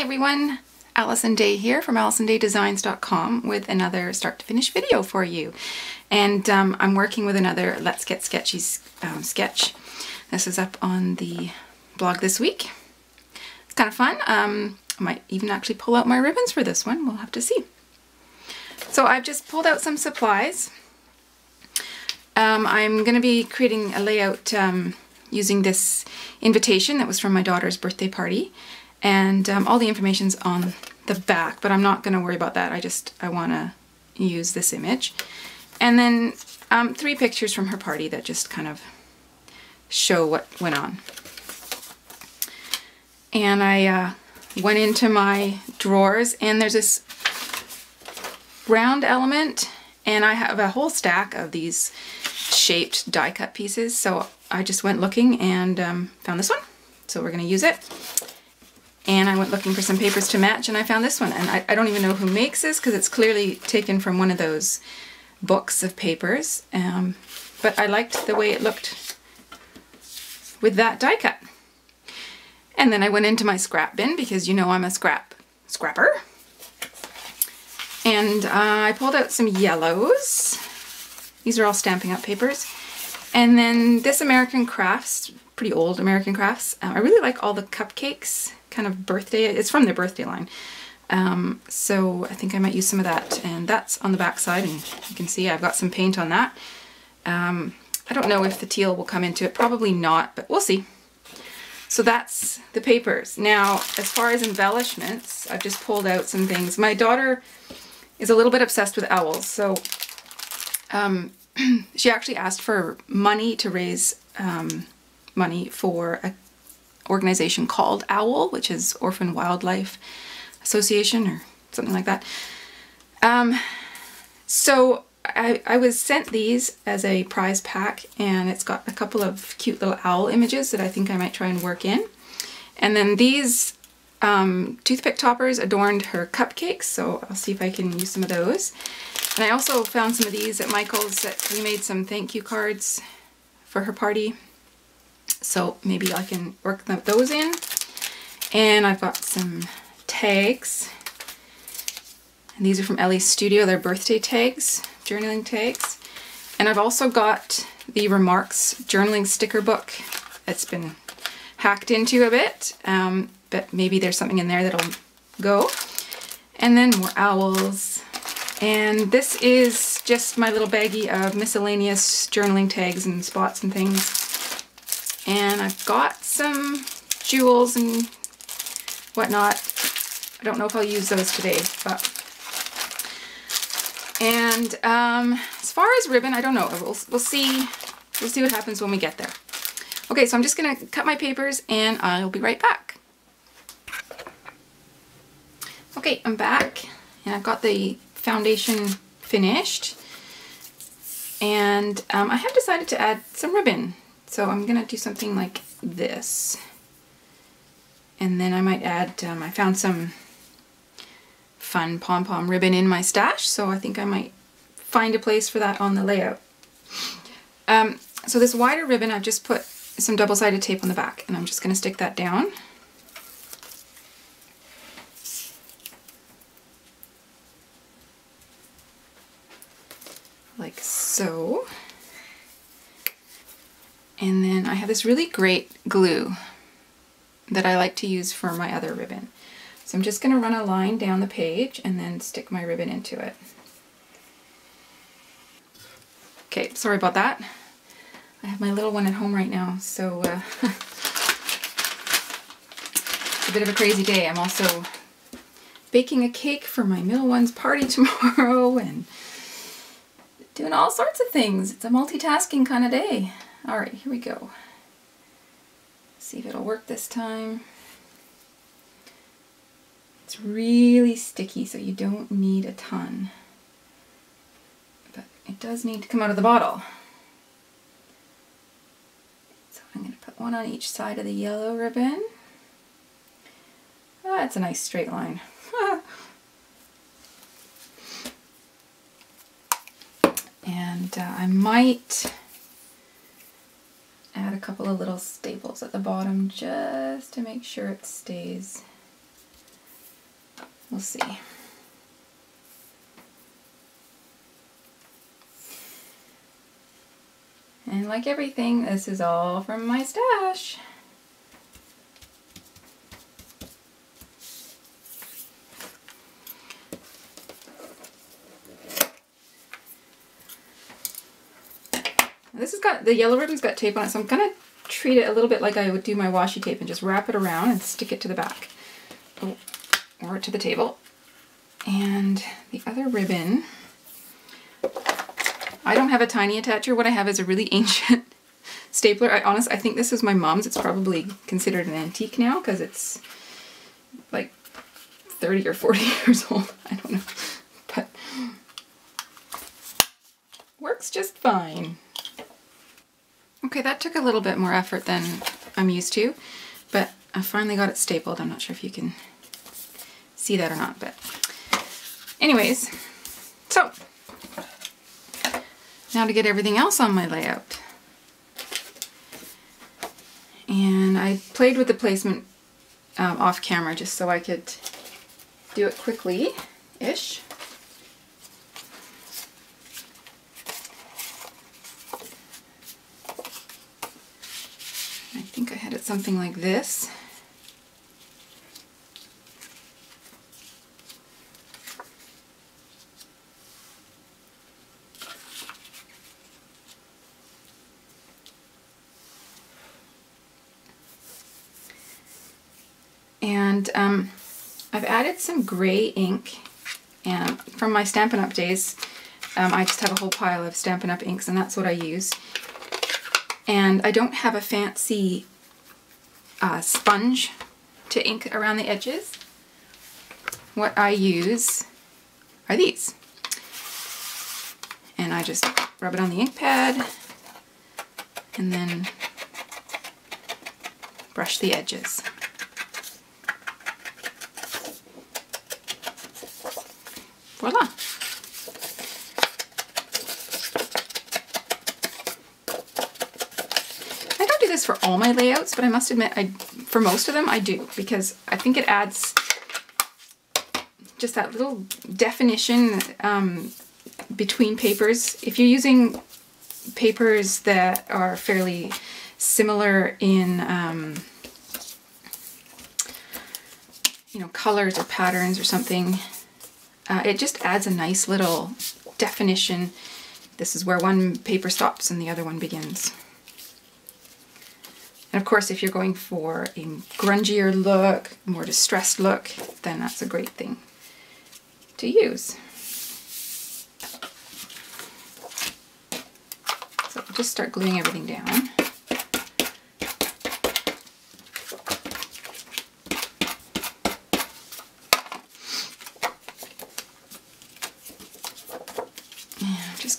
everyone, Allison Day here from AllisonDayDesigns.com with another start to finish video for you. And I'm working with another Let's Get Sketchy sketch. This is up on the blog this week. It's kind of fun. I might even actually pull out my ribbons for this one. We'll have to see. So I've just pulled out some supplies. I'm going to be creating a layout using this invitation that was from my daughter's birthday party. And all the information's on the back, but I'm not going to worry about that. I want to use this image. And then 3 pictures from her party that just kind of show what went on. And I went into my drawers, and there's this round element, and I have a whole stack of these shaped die cut pieces. So I just went looking and found this one. So we're going to use it. And I went looking for some papers to match, and I found this one. And I don't even know who makes this because it's clearly taken from one of those books of papers. But I liked the way it looked with that die cut. And then I went into my scrap bin because you know I'm a scrapper. And I pulled out some yellows. These are all Stampin' Up! Papers. And then this American Crafts, pretty old American Crafts. I really like all the cupcakes, kind of birthday. It's from their birthday line. So I think I might use some of that. And that's on the back side, and you can see I've got some paint on that. I don't know if the teal will come into it. Probably not, but we'll see. So that's the papers. Now, as far as embellishments, I've just pulled out some things. My daughter is a little bit obsessed with owls, so she actually asked for money to raise money for an organization called OWL, which is Orphan Wildlife Association or something like that. So I was sent these as a prize pack, and it's got a couple of cute little owl images that I think I might try and work in. And then these toothpick toppers adorned her cupcakes, so I'll see if I can use some of those. And I also found some of these at Michael's that we made some thank you cards for her party. So maybe I can work those in. And I've got some tags. And these are from Ellie's Studio. They're birthday tags, journaling tags. And I've also got the Remarks journaling sticker book. It's been hacked into a bit, but maybe there's something in there that'll go. And then more owls. And this is just my little baggie of miscellaneous journaling tags and spots and things. And I've got some jewels and whatnot. I don't know if I'll use those today, but... And as far as ribbon, I don't know. We'll see. We'll see what happens when we get there. Okay, so I'm just gonna cut my papers, and I'll be right back. Okay, I'm back, and I've got the foundation finished, and I have decided to add some ribbon. So I'm gonna do something like this, and then I might add, I found some fun pom-pom ribbon in my stash, so I think I might find a place for that on the layout. So this wider ribbon, I've just put some double-sided tape on the back, and I'm just gonna stick that down. Like so. And then I have this really great glue that I like to use for my other ribbon. So I'm just going to run a line down the page and then stick my ribbon into it. Okay, sorry about that. I have my little one at home right now, so it's a bit of a crazy day. I'm also baking a cake for my middle one's party tomorrow and doing all sorts of things. It's a multitasking kind of day. All right, here we go. See if it'll work this time. It's really sticky, so you don't need a ton. But it does need to come out of the bottle. So I'm going to put one on each side of the yellow ribbon. Oh, that's a nice straight line. And I might add a couple of little staples at the bottom just to make sure it stays We'll see. And like everything, this is all from my stash. This has got, the yellow ribbon's got tape on it, so I'm gonna treat it a little bit like I would do my washi tape and just wrap it around and stick it to the back. Oh, or to the table. And the other ribbon, I don't have a tiny attacher. What I have is a really ancient stapler. I think this is my mom's. It's probably considered an antique now because it's like 30 or 40 years old. I don't know. But works just fine. Okay, that took a little bit more effort than I'm used to, but I finally got it stapled. I'm not sure if you can see that or not, but anyways, so now to get everything else on my layout. And I played with the placement off camera just so I could do it quickly-ish. I think I had it something like this. And I've added some gray ink, and from my Stampin' Up! Days, I just have a whole pile of Stampin' Up! Inks, and that's what I use. And I don't have a fancy sponge to ink around the edges. What I use are these. And I just rub it on the ink pad and then brush the edges. Voila! I don't do this for all my layouts, but I must admit, for most of them I do, because I think it adds just that little definition between papers. If you're using papers that are fairly similar in you know, colors or patterns or something, it just adds a nice little definition. This is where one paper stops and the other one begins. And of course, if you're going for a grungier look, more distressed look, then that's a great thing to use. So I'll just start gluing everything down.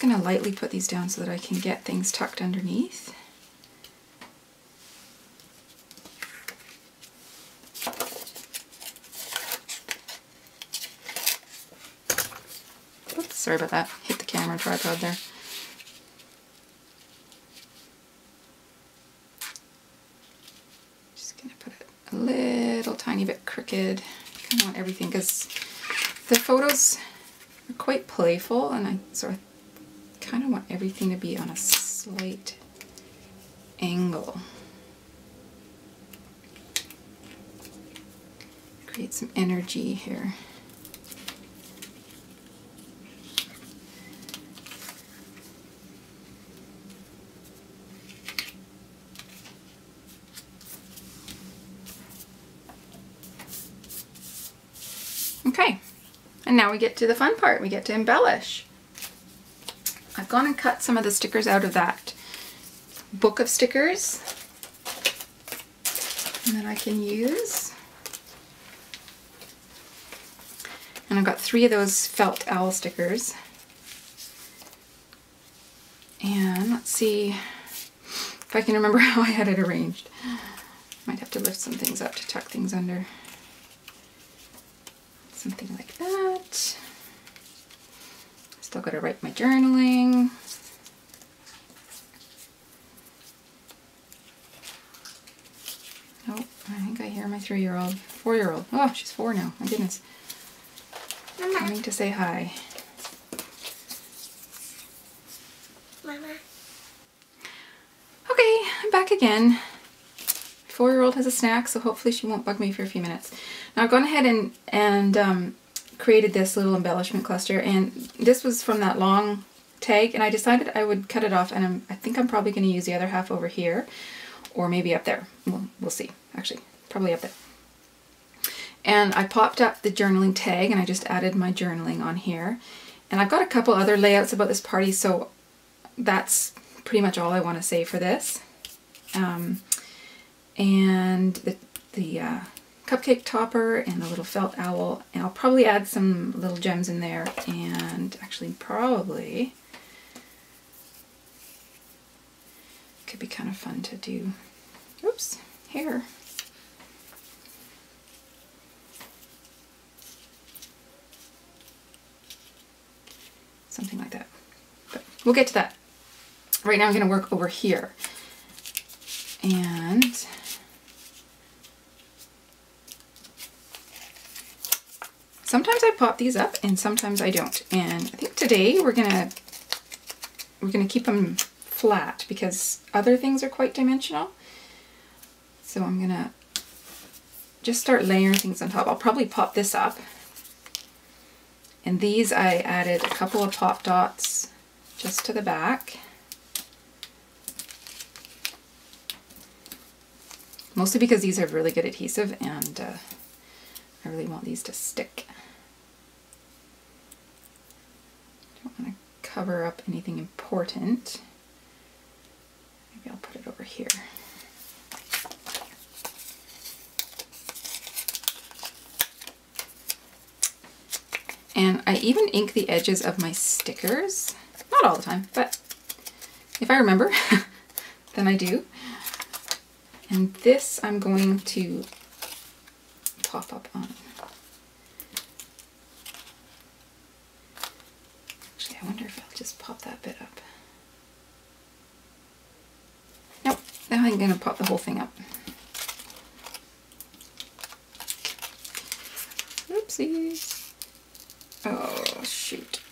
Going to lightly put these down so that I can get things tucked underneath. Oops, sorry about that. Hit the camera tripod there. Just going to put it a little tiny bit crooked. I kind of want everything because the photos are quite playful, and I sort of kind of want everything to be on a slight angle. Create some energy here. Okay, and now we get to the fun part. We get to embellish. I've gone and cut some of the stickers out of that book of stickers, and then I can use. And I've got 3 of those felt owl stickers. And let's see if I can remember how I had it arranged. Might have to lift some things up to tuck things under. Something like that. Still got to write my journaling. Oh, I think I hear my 3-year-old, 4-year-old. Oh, she's 4 now. My goodness. coming to say hi. Mama. Okay, I'm back again. 4-year-old has a snack, so hopefully she won't bug me for a few minutes. Now I've gone ahead and created this little embellishment cluster, and this was from that long tag, and I decided I would cut it off, and I think I'm probably going to use the other half over here, or maybe up there. We'll see. Actually, probably up there. And I popped up the journaling tag, and I just added my journaling on here. And I've got a couple other layouts about this party, so that's pretty much all I want to say for this. And the cupcake topper and the little felt owl, and I'll probably add some little gems in there, and actually probably could be kind of fun to do. Oops, hair. Something like that. But we'll get to that. Right now I'm going to work over here. And sometimes I pop these up and sometimes I don't. And I think today we're gonna keep them flat because other things are quite dimensional. So I'm gonna just start layering things on top. I'll probably pop this up. And these I added a couple of pop dots just to the back. Mostly because these have really good adhesive, and I really want these to stick. Don't want to cover up anything important. Maybe I'll put it over here. And I even ink the edges of my stickers. Not all the time, but if I remember, then I do. And this I'm going to pop up on. Actually, I wonder if I'll just pop that bit up. Nope, now I'm going to pop the whole thing up. Oopsies. Oh, shoot.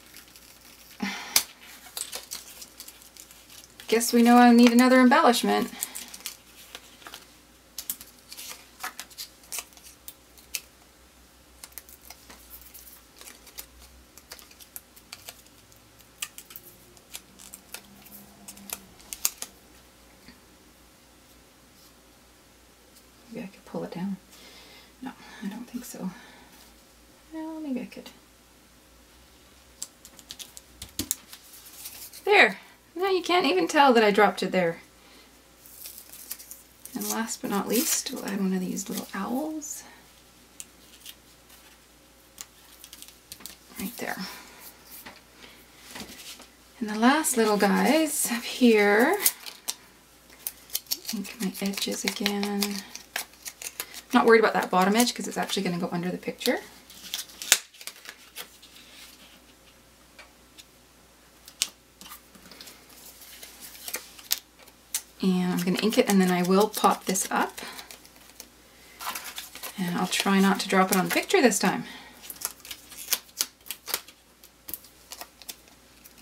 Guess we know I need another embellishment. Maybe I could pull it down. No, I don't think so. Well, maybe I could. There! Now you can't even tell that I dropped it there. And last but not least, we'll add one of these little owls. Right there. And the last little guys up here. Ink my edges again. Not worried about that bottom edge because it's actually going to go under the picture. And I'm going to ink it, and then I will pop this up. And I'll try not to drop it on the picture this time.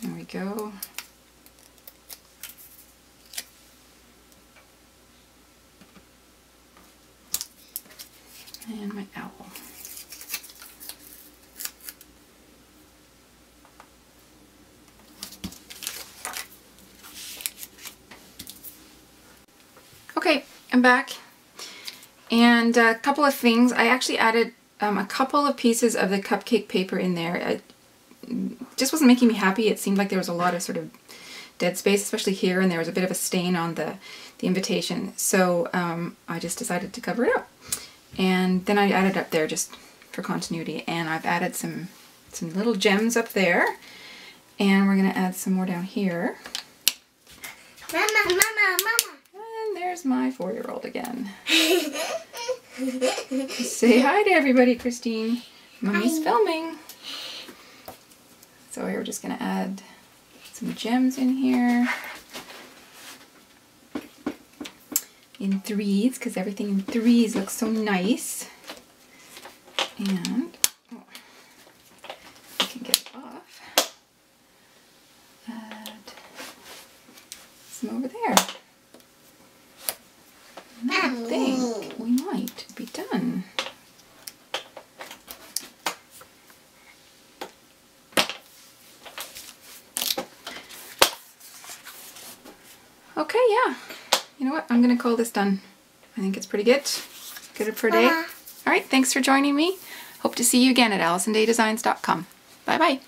There we go. And my owl. Okay, I'm back. And a couple of things. I actually added a couple of pieces of the cupcake paper in there. It just wasn't making me happy. It seemed like there was a lot of sort of dead space, especially here, and there was a bit of a stain on the invitation. So I just decided to cover it up. And then I added up there just for continuity, and I've added some little gems up there, and we're going to add some more down here. Mama, mama, mama. And there's my 4-year-old again. Say hi to everybody, Christine. Mommy's filming. So we're just going to add some gems in here. In threes, because everything in threes looks so nice. And some over there. I think we might be done. Okay, yeah. You know what? I'm going to call this done. I think it's pretty good. Good for a day. All right, thanks for joining me. Hope to see you again at AllisonDayDesigns.com. Bye-bye.